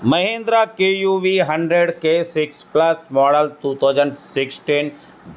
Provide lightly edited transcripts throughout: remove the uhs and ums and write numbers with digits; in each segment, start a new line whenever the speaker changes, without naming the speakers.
Mahindra KUV 100K6 Plus model 2016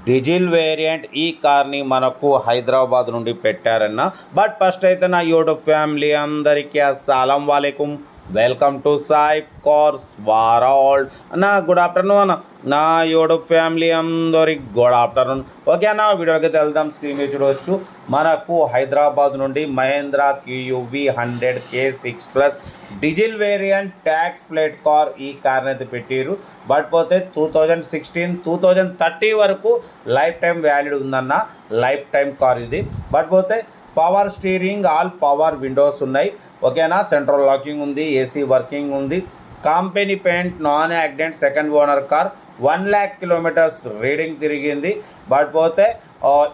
diesel variant ఈ కార్ని మనకు హైదరాబాద్ నుండి పెట్టారన్న. బట్ ఫస్ట్ అయితే నా యూట్యూబ్ ఫ్యామిలీ అందరికీ అస్సలం వాలేకుమ్, welcome to Sai cars world అన్న. గుడ్ ఆఫ్టర్నూన్ అన్న. నా యూట్యూబ్ ఫ్యామిలీ అందరికి గుడ్ ఆఫ్టర్నూన్. ఓకే అన్న, వీడియోకి వెళ్దాం. స్క్రీన్ మీద చూడవచ్చు, మనకు హైదరాబాద్ నుండి Mahindra KUV 100K6 plus diesel variant tax plate car ఈ కార్ని అయితే పెట్టారు. బట్ పోతే 2016 2030 వరకు లైఫ్ టైం వ్యాలిడ్ ఉందన్న. లైఫ్ టైం కార్ ఇది. బట్ పోతే power steering, all power windows ఉన్నాయి. ఓకేనా, సెంట్రల్ లాకింగ్ ఉంది, ఏసీ వర్కింగ్ ఉంది. Company paint, non accident, second owner car. 1 lakh kilometers reading తిరిగింది. బట్ పోతే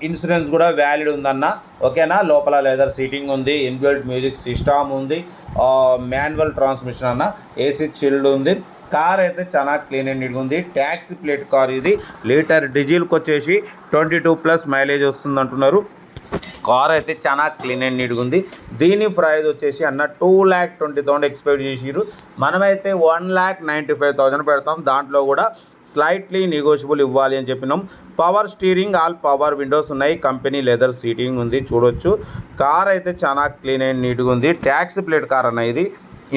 ఇన్సూరెన్స్ కూడా వ్యాలిడ్ ఉందన్న. ఓకేనా, లోపల లెదర్ సీటింగ్ ఉంది, ఇన్బిల్ట్ మ్యూజిక్ సిస్టమ్ ఉంది, మాన్యువల్ ట్రాన్స్మిషన్ అన్న, ఏసీ చిల్డ్ ఉంది. కార్ అయితే చాలా క్లీన్ అండ్ నీట్గా ఉంది. ట్యాక్సీ ప్లేట్ కార్ ఇది. లీటర్ డీజిల్కి వచ్చేసి 22+ మైలేజ్ వస్తుంది అంటున్నారు. కార్ అయితే చాలా క్లీన్ అండ్ నీట్గా ఉంది. దీని ప్రైస్ వచ్చేసి అన్న 2,20,000 ఎక్స్పెక్ట్ చేసిరు. మనమైతే 1,95,000 పెడతాం. దాంట్లో కూడా స్లైట్లీ నెగోషియబుల్ ఇవ్వాలి అని చెప్పినాం. Power steering, all power windows ఉన్నాయి. కంపెనీ లెదర్ సీటింగ్ ఉంది, చూడొచ్చు. కార్ అయితే చాలా క్లీన్ అండ్ నీట్గా ఉంది. ట్యాక్సీ ప్లేట్ కార్ అన్న ఇది.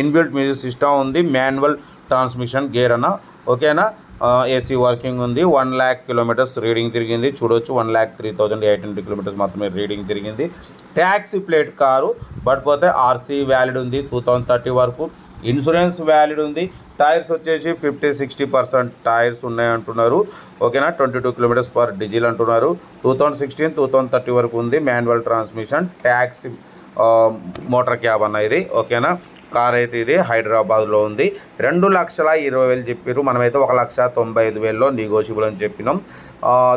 ఇన్బిల్ట్ మ్యూజిక్ సిస్టమ్ ఉంది, మాన్యువల్ ట్రాన్స్మిషన్ గేర్ అన్న. ఓకేనా, ఏసీ వర్కింగ్ ఉంది. 1 lakh kilometers రీడింగ్ తిరిగింది, చూడవచ్చు. 1,03,800 kilometers మాత్రమే రీడింగ్ తిరిగింది. Taxi plate car. బట్ పోతే ఆర్సీ వ్యాలిడ్ ఉంది 2030 వరకు. ఇన్సూరెన్స్ వ్యాలిడ్ ఉంది. టైర్స్ వచ్చేసి 50-60% టైర్స్ ఉన్నాయి అంటున్నారు. ఓకేనా, 22 km/h డీజిల్ అంటున్నారు. 2016 2030 వరకు ఉంది. Manual transmission, taxi motor cab అన్న ఇది. ఓకేనా, కార్ అయితే ఇది హైదరాబాద్లో ఉంది. 2,20,000 చెప్పారు. మనమైతే 1,95,000లో నెగోషియబుల్ అని చెప్పినాం.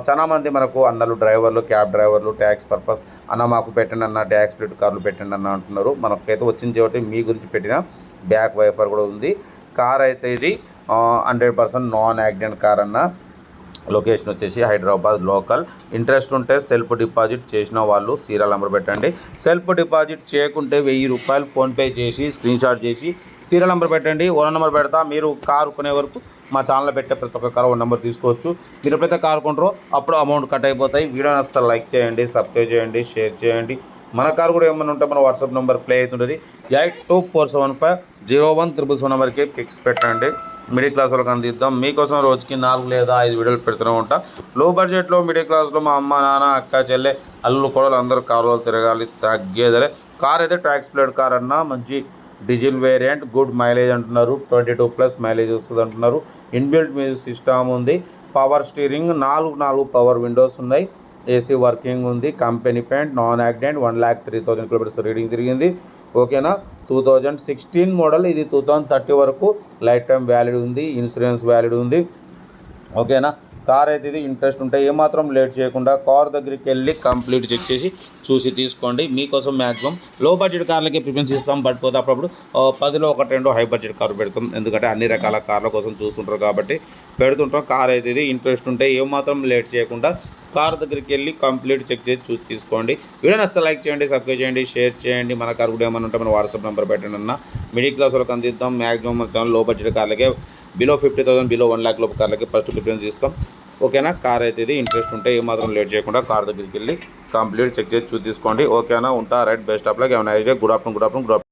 చాలామంది మనకు అన్నలు, డ్రైవర్లు, క్యాబ్ డ్రైవర్లు, ట్యాక్స్ పర్పస్ అన్న మాకు పెట్టండి అన్న, ట్యాక్స్ ప్లేట్ కార్లు పెట్టండి అన్న అంటున్నారు. మనకైతే వచ్చింది కాబట్టి మీ గురించి పెట్టిన బ్యాక్ వైఫర్ కూడా ఉంది. కార్ అయితే ఇది 100% నాన్ యాక్సిడెంట్ కార్ అన్న. లొకేషన్ వచ్చేసి హైదరాబాద్ లోకల్. ఇంట్రెస్ట్ ఉంటే సెల్ఫ్ డిపాజిట్ చేసిన వాళ్ళు సీరియల్ నెంబర్ పెట్టండి. సెల్ఫ్ డిపాజిట్ చేయకుంటే 1,000 రూపాయలు ఫోన్పే చేసి స్క్రీన్ షాట్ చేసి సీరియల్ నెంబర్ పెట్టండి. ఓనర్ నెంబర్ పెడతా. మీరు కారు కొనే వరకు మా ఛానల్లో పెట్టే ప్రతి ఒక్క కారు నెంబర్ తీసుకోవచ్చు. మీరు ఎప్పుడైతే కారు కొంటారో అప్పుడు అమౌంట్ కట్ అయిపోతాయి. వీడియో నచ్చితే లైక్ చేయండి, సబ్స్క్రైబ్ చేయండి, షేర్ చేయండి. మన కారు కూడా ఏమైనా ఉంటే మన వాట్సాప్ నెంబర్ ప్లే అవుతుంటుంది. 8247501777 నెంబర్కి పిక్స్ పెట్టండి. మిడిల్ క్లాస్ వాళ్ళకి అందిద్దాం. మీకోసం రోజుకి 4 లేదా 5 వీడియోలు పెడుతూనే ఉంటా. లో బడ్జెట్లో మిడిల్ క్లాస్లో మా అమ్మ, నాన్న, అక్క, చెల్లె, అల్లు కూడా అందరూ కారులో తిరగాలి, తగ్గేదలే. కార్ అయితే ట్యాక్స్ ప్లేట్ కార్ అన్న. మంచి డీజిల్ వేరియంట్, గుడ్ మైలేజ్ అంటున్నారు. 22+ మైలేజ్ వస్తుంది అంటున్నారు. ఇన్బిల్ట్ మ్యూజిక్ సిస్టమ్ ఉంది. పవర్ స్టీరింగ్, 4 పవర్ విండోస్ ఉన్నాయి. ఏసీ వర్కింగ్ ఉంది. Company paint, non accident. 1,03,000 kilometers reading తిరిగింది. ఓకేనా, 2016 మోడల్ ఇది. 2030 వరకు లైఫ్ టైం వ్యాలిడ్ ఉంది. ఇన్సూరెన్స్ వ్యాలిడ్ ఉంది. ఓకేనా, కార్ అయితే ఇది. ఇంట్రెస్ట్ ఉంటే ఏమాత్రం లేట్ చేయకుండా కార్ దగ్గరికి వెళ్ళి కంప్లీట్ చెక్ చేసి చూసి తీసుకోండి. మీకోసం మ్యాక్సిమం లో బడ్జెట్ కార్లకి ప్రిఫరెన్స్ ఇస్తాం. బట్ పోతే అప్పుడప్పుడు 10లో 1-2 హై బడ్జెట్ కార్ పెడతాం. ఎందుకంటే అన్ని రకాల కార్ల కోసం చూస్తుంటారు కాబట్టి పెడుతుంటాం. కార్ అయితే ఇది. ఇంట్రెస్ట్ ఉంటే ఏమాత్రం లేట్ చేయకుండా కార్ దగ్గరికి వెళ్ళి కంప్లీట్ చెక్ చేసి చూసి తీసుకోండి. వీడియో నచ్చితే లైక్ చేయండి, సబ్స్క్రైబ్ చేయండి, షేర్ చేయండి. మన కార్ కూడా ఏమైనా ఉంటే మన వాట్సాప్ నెంబర్ పెట్టండి అన్న. మిడిల్ క్లాస్ వాళ్ళకి అందిద్దాం. మ్యాక్సిమం మన లో బడ్జెట్ కార్లకే, బిలో 50,000 బిలో 1 lakh లోపు కార్లకి ఫస్ట్ ప్రిఫరెన్స్ ఇస్తాం. ఓకేనా, కార్ అయితే ఇది. ఇంట్రెస్ట్ ఉంటే ఏమాత్రం లేట్ చేయకుండా కార్ దగ్గరికి వెళ్ళి కంప్లీట్ చెక్ చేసి చూసి తీసుకోండి. ఓకేనా, ఉంటా. Right, best of luck. ఏమైనా గుడ్ ఆఫ్టర్నూన్.